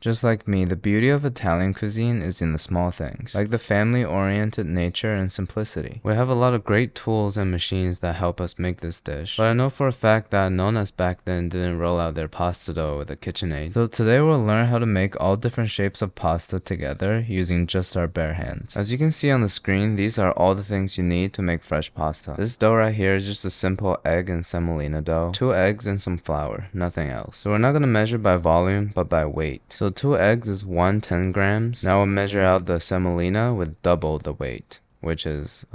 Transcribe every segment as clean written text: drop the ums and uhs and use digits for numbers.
Just like me, the beauty of Italian cuisine is in the small things, like the family-oriented nature and simplicity. We have a lot of great tools and machines that help us make this dish, but I know for a fact that nonas back then didn't roll out their pasta dough with a KitchenAid. So today we'll learn how to make all different shapes of pasta together using just our bare hands. As you can see on the screen, these are all the things you need to make fresh pasta. This dough right here is just a simple egg and semolina dough, 2 eggs and some flour, nothing else. So we're not going to measure by volume, but by weight. So 2 eggs is 110 grams. Now we'll measure out the semolina with double the weight, which is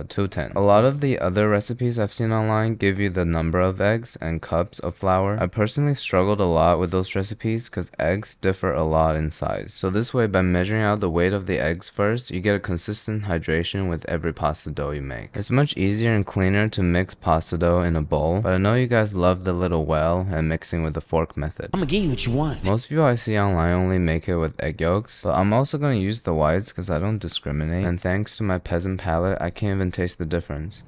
210. A lot of the other recipes I've seen online give you the number of eggs and cups of flour. I personally struggled a lot with those recipes because eggs differ a lot in size. So this way, by measuring out the weight of the eggs first, you get a consistent hydration with every pasta dough you make. It's much easier and cleaner to mix pasta dough in a bowl, but I know you guys love the little well and mixing with the fork method. I'm gonna give you what you want. Most people I see online only make it with egg yolks, but I'm also going to use the whites because I don't discriminate, and thanks to my peasant palate, I can't even taste the difference.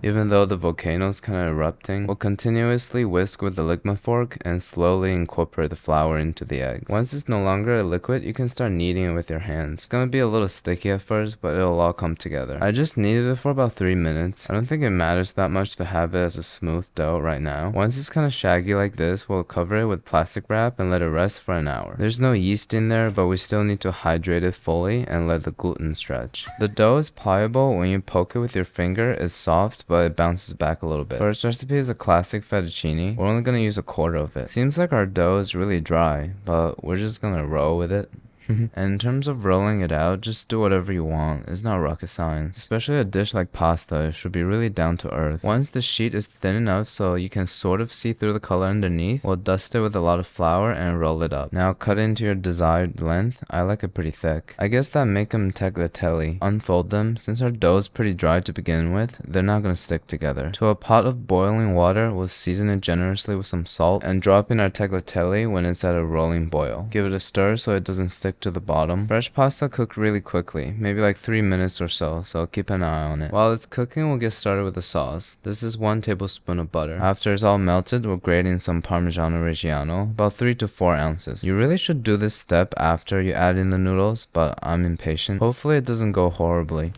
Even though the volcano's kinda erupting, we'll continuously whisk with the ligma fork and slowly incorporate the flour into the eggs. Once it's no longer a liquid, you can start kneading it with your hands. It's gonna be a little sticky at first, but it'll all come together. I just kneaded it for about 3 minutes. I don't think it matters that much to have it as a smooth dough right now. Once it's kinda shaggy like this, we'll cover it with plastic wrap and let it rest for an hour. There's no yeast in there, but we still need to hydrate it fully and let the gluten stretch. The dough is pliable. When you poke it with your finger, it's soft, but it bounces back a little bit. First recipe is a classic fettuccine. We're only going to use a quarter of it. Seems like our dough is really dry, but we're just going to roll with it. And in terms of rolling it out, just do whatever you want. It's not rocket science. Especially a dish like pasta, it should be really down to earth. Once the sheet is thin enough so you can sort of see through the color underneath, we'll dust it with a lot of flour and roll it up. Now cut it into your desired length. I like it pretty thick. I guess that make them tagliatelle. Unfold them. Since our dough is pretty dry to begin with, they're not going to stick together. To a pot of boiling water, we'll season it generously with some salt and drop in our tagliatelle when it's at a rolling boil. Give it a stir so it doesn't stick to the bottom. Fresh pasta cook really quickly, maybe like 3 minutes or so keep an eye on it. While it's cooking, we'll get started with the sauce. This is 1 tablespoon of butter. After it's all melted, we'll grate in some Parmigiano Reggiano, about 3 to 4 ounces. You really should do this step after you add in the noodles, but I'm impatient. Hopefully it doesn't go horribly.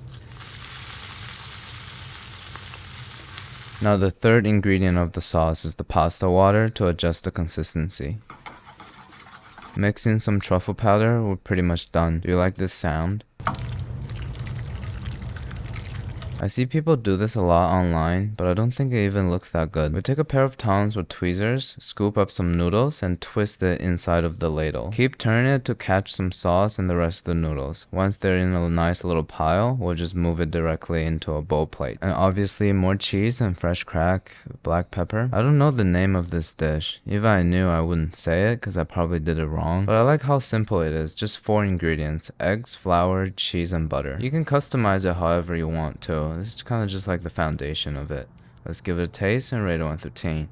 Now the third ingredient of the sauce is the pasta water to adjust the consistency. Mix in some truffle powder, we're pretty much done. Do you like this sound? I see people do this a lot online, but I don't think it even looks that good. We take a pair of tongs with tweezers, scoop up some noodles, and twist it inside of the ladle. Keep turning it to catch some sauce and the rest of the noodles. Once they're in a nice little pile, we'll just move it directly into a bowl plate. And obviously more cheese and fresh cracked black pepper. I don't know the name of this dish. If I knew, I wouldn't say it because I probably did it wrong. But I like how simple it is. Just 4 ingredients: eggs, flour, cheese, and butter. You can customize it however you want to. This is kind of just like the foundation of it. Let's give it a taste and rate it 1 through 10.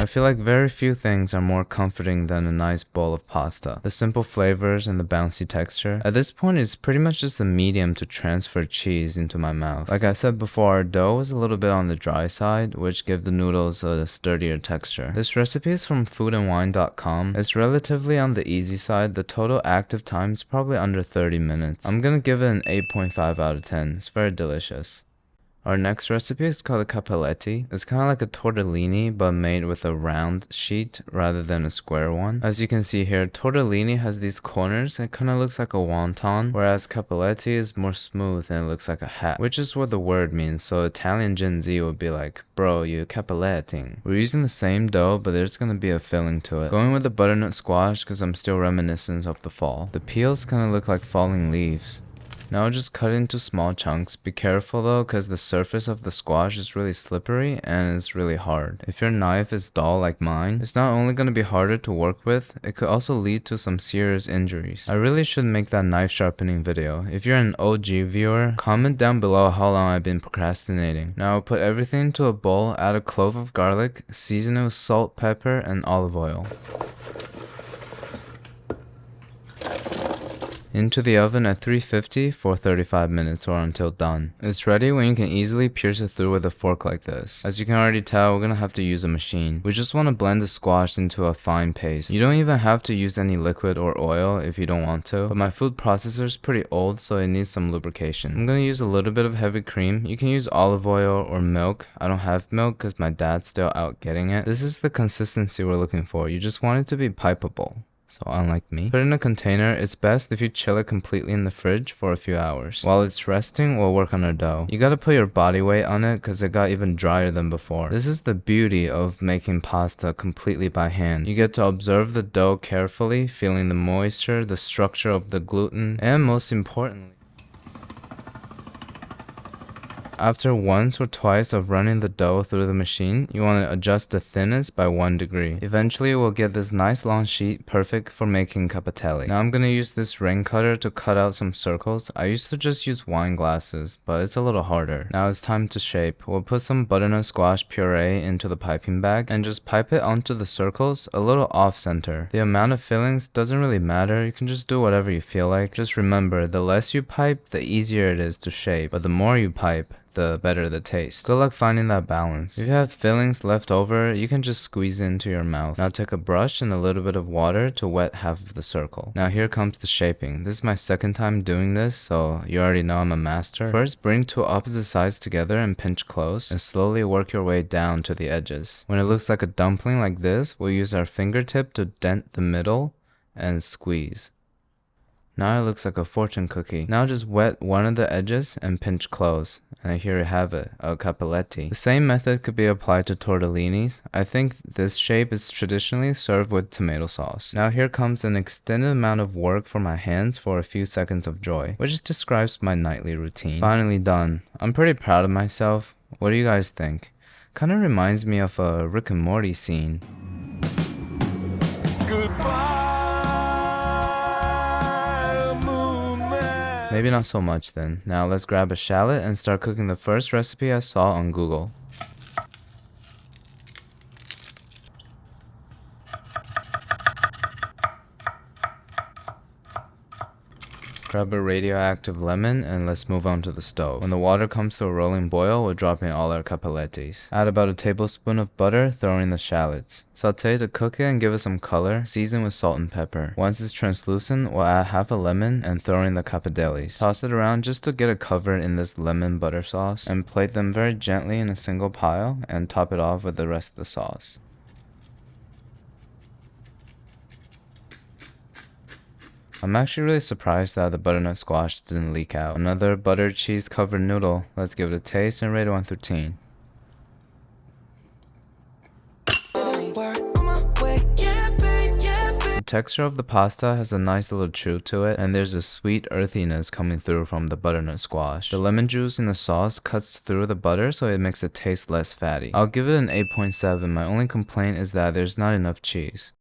I feel like very few things are more comforting than a nice bowl of pasta. The simple flavors and the bouncy texture. At this point, it's pretty much just a medium to transfer cheese into my mouth. Like I said before, our dough was a little bit on the dry side, which gave the noodles a sturdier texture. This recipe is from foodandwine.com. It's relatively on the easy side. The total active time is probably under 30 minutes. I'm gonna give it an 8.5 out of 10. It's very delicious. Our next recipe is called a Cappelletti. It's kind of like a tortellini, but made with a round sheet rather than a square one. As you can see here, tortellini has these corners. It kind of looks like a wonton, whereas Cappelletti is more smooth and it looks like a hat, which is what the word means. So Italian Gen Z would be like, bro, you Cappelletting. We're using the same dough, but there's going to be a filling to it. Going with the butternut squash because I'm still reminiscent of the fall. The peels kind of look like falling leaves. Now just cut it into small chunks. Be careful though, because the surface of the squash is really slippery and it's really hard. If your knife is dull like mine, it's not only going to be harder to work with, it could also lead to some serious injuries. I really should make that knife sharpening video. If you're an OG viewer, comment down below how long I've been procrastinating. Now I'll put everything into a bowl, add a clove of garlic, season it with salt, pepper, and olive oil. Into the oven at 350 for 35 minutes or until done. It's ready when you can easily pierce it through with a fork like this. As you can already tell, we're gonna have to use a machine. We just want to blend the squash into a fine paste. You don't even have to use any liquid or oil if you don't want to, but my food processor is pretty old, so it needs some lubrication. I'm gonna use a little bit of heavy cream. You can use olive oil or milk. I don't have milk because my dad's still out getting it. This is the consistency we're looking for. You just want it to be pipeable. So unlike me, put it in a container. It's best if you chill it completely in the fridge for a few hours. While it's resting, we'll work on our dough. You gotta put your body weight on it because it got even drier than before. This is the beauty of making pasta completely by hand. You get to observe the dough carefully, feeling the moisture, the structure of the gluten, and most importantly, after once or twice of running the dough through the machine, you want to adjust the thickness by 1 degree. Eventually, we'll get this nice long sheet, perfect for making cappelletti. Now I'm going to use this ring cutter to cut out some circles. I used to just use wine glasses, but it's a little harder. Now it's time to shape. We'll put some butternut squash puree into the piping bag and just pipe it onto the circles a little off center. The amount of fillings doesn't really matter. You can just do whatever you feel like. Just remember, the less you pipe, the easier it is to shape, but the more you pipe, the better the taste. Good luck finding that balance. If you have fillings left over, you can just squeeze it into your mouth. Now take a brush and a little bit of water to wet half of the circle. Now here comes the shaping. This is my second time doing this, so you already know I'm a master. First, bring two opposite sides together and pinch close, and slowly work your way down to the edges. When it looks like a dumpling like this, we'll use our fingertip to dent the middle and squeeze. Now it looks like a fortune cookie. Now just wet one of the edges and pinch close. And here you have it, a cappelletti. The same method could be applied to tortellinis. I think this shape is traditionally served with tomato sauce. Now here comes an extended amount of work for my hands for a few seconds of joy, which describes my nightly routine. Finally done. I'm pretty proud of myself. What do you guys think? Kinda reminds me of a Rick and Morty scene. Goodbye. Maybe not so much then. Now let's grab a shallot and start cooking the first recipe I saw on Google. Grab a radioactive lemon and let's move on to the stove. When the water comes to a rolling boil, we'll drop in all our cappellettis. Add about a tablespoon of butter, throw in the shallots. Saute to cook it and give it some color, season with salt and pepper. Once it's translucent, we'll add half a lemon and throw in the cappellettis. Toss it around just to get it covered in this lemon butter sauce and plate them very gently in a single pile and top it off with the rest of the sauce. I'm actually really surprised that the butternut squash didn't leak out. Another buttered cheese covered noodle. Let's give it a taste and rate it 1 through 10. The texture of the pasta has a nice little chew to it, and there's a sweet earthiness coming through from the butternut squash. The lemon juice in the sauce cuts through the butter, so it makes it taste less fatty. I'll give it an 8.7. My only complaint is that there's not enough cheese.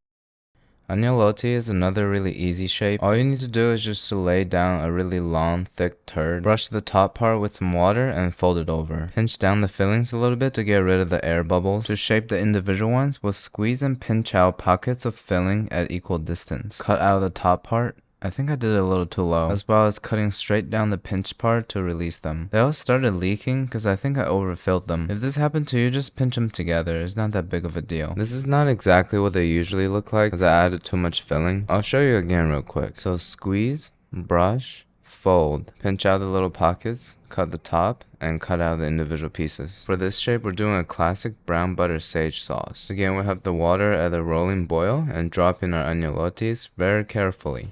Agnolotti is another really easy shape. All you need to do is just to lay down a really long, thick turd. Brush the top part with some water and fold it over. Pinch down the fillings a little bit to get rid of the air bubbles. To shape the individual ones, we'll squeeze and pinch out pockets of filling at equal distance. Cut out the top part. I think I did it a little too low, as well as cutting straight down the pinch part to release them. They all started leaking because I think I overfilled them. If this happened to you, just pinch them together. It's not that big of a deal. This is not exactly what they usually look like because I added too much filling. I'll show you again real quick. So squeeze, brush, fold, pinch out the little pockets, cut the top, and cut out the individual pieces. For this shape, we're doing a classic brown butter sage sauce. Again, we have the water at a rolling boil and drop in our agnolottis very carefully.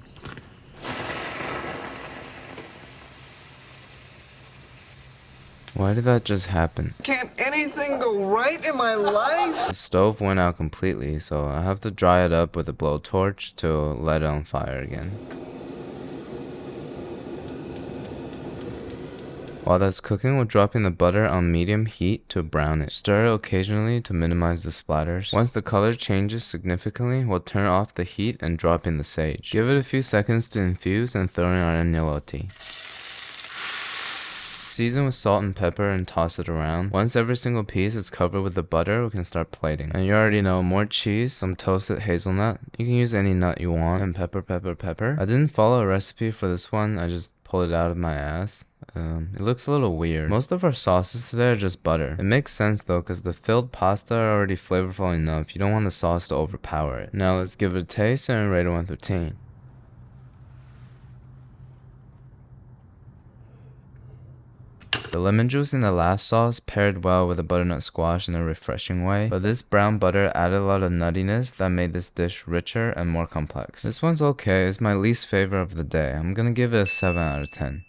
Why did that just happen? Can't anything go right in my life? The stove went out completely, so I have to dry it up with a blowtorch to let it on fire again. While that's cooking, we'll drop in the butter on medium heat to brown it. Stir it occasionally to minimize the splatters. Once the color changes significantly, we'll turn off the heat and drop in the sage. Give it a few seconds to infuse and throw in our agnolotti. season with salt and pepper and toss it around. Once every single piece is covered with the butter, we can start plating. And you already know, more cheese, some toasted hazelnut. You can use any nut you want, and pepper, pepper, pepper. I didn't follow a recipe for this one. I just pulled it out of my ass. It looks a little weird. Most of our sauces today are just butter. It makes sense though, because the filled pasta are already flavorful enough. You don't want the sauce to overpower it. Now let's give it a taste and rate it 1 through 10. The lemon juice in the last sauce paired well with the butternut squash in a refreshing way, but this brown butter added a lot of nuttiness that made this dish richer and more complex. This one's okay. It's my least favorite of the day. I'm gonna give it a 7 out of 10.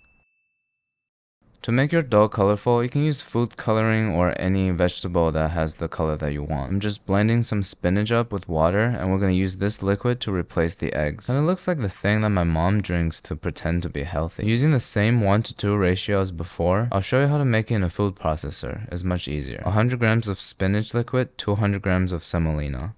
To make your dough colorful, you can use food coloring or any vegetable that has the color that you want. I'm just blending some spinach up with water, and we're going to use this liquid to replace the eggs. And it looks like the thing that my mom drinks to pretend to be healthy. Using the same 1:2 ratio as before, I'll show you how to make it in a food processor. It's much easier. 100 grams of spinach liquid, 200 grams of semolina.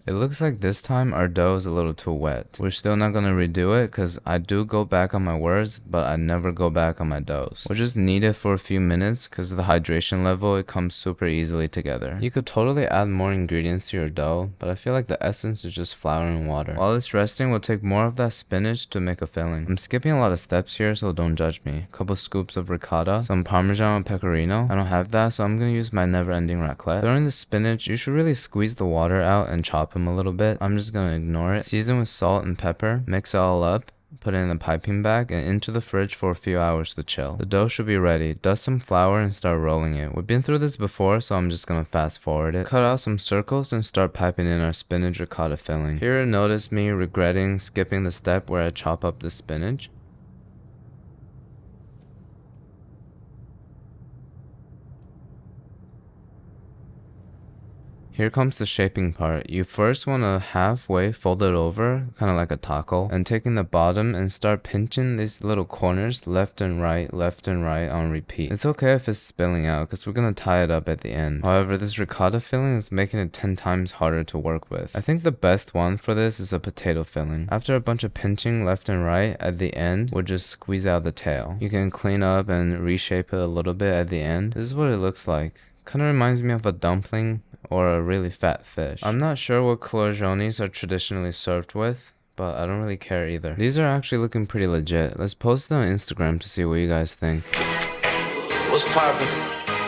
It looks like this time our dough is a little too wet. We're still not going to redo it because I do go back on my words, but I never go back on my doughs. We'll just knead it for a few minutes because of the hydration level, it comes super easily together. You could totally add more ingredients to your dough, but I feel like the essence is just flour and water. While it's resting, we'll take more of that spinach to make a filling. I'm skipping a lot of steps here, so don't judge me. A couple scoops of ricotta, some parmesan and pecorino. I don't have that, so I'm going to use my never-ending raclette. During the spinach, you should really squeeze the water out and chop them a little bit. I'm just gonna ignore it. Season with salt and pepper, mix it all up, put it in a piping bag and into the fridge for a few hours to chill. The dough should be ready. Dust some flour and start rolling it. We've been through this before, so I'm just gonna fast forward it. Cut out some circles and start piping in our spinach ricotta filling. Here, notice me regretting skipping the step where I chop up the spinach. Here comes the shaping part. You first want to halfway fold it over, kind of like a taco, and taking the bottom and start pinching these little corners left and right on repeat. It's okay if it's spilling out because we're going to tie it up at the end. However, this ricotta filling is making it 10 times harder to work with. I think the best one for this is a potato filling. After a bunch of pinching left and right, at the end, we'll just squeeze out the tail. You can clean up and reshape it a little bit at the end. This is what it looks like. Kind of reminds me of a dumpling or a really fat fish. I'm not sure what culurgiones are traditionally served with, but I don't really care either. These are actually looking pretty legit. Let's post it on Instagram to see what you guys think. What's poppin'?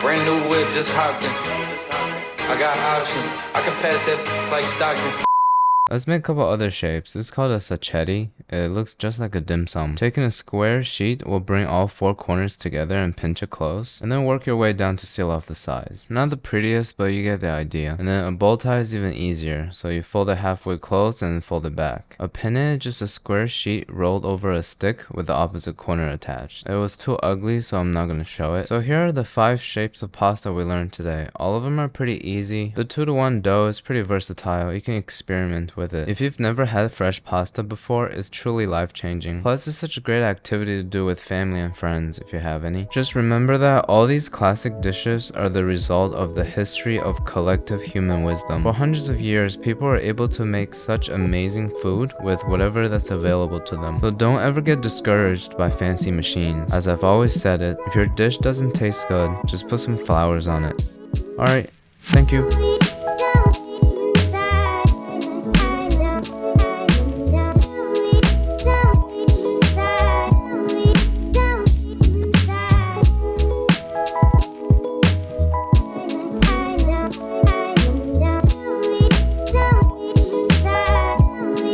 Brand new whip, just hopped in. I got options. I can pass it like Stockton. Let's make a couple other shapes. This is called a sacchetti. It looks just like a dim sum. Taking a square sheet, we'll bring all 4 corners together and pinch it close, and then work your way down to seal off the sides. Not the prettiest, but you get the idea. And then a bow tie is even easier, so you fold it halfway closed and then fold it back. A penne is just a square sheet rolled over a stick with the opposite corner attached. It was too ugly, so I'm not going to show it. So here are the 5 shapes of pasta we learned today. All of them are pretty easy. The 2-to-1 dough is pretty versatile. You can experiment with it. If you've never had fresh pasta before, it's truly life-changing. Plus, it's such a great activity to do with family and friends if you have any. Just remember that all these classic dishes are the result of the history of collective human wisdom. For hundreds of years, people were able to make such amazing food with whatever that's available to them. So don't ever get discouraged by fancy machines. As I've always said it, if your dish doesn't taste good, just put some flowers on it. Alright, thank you.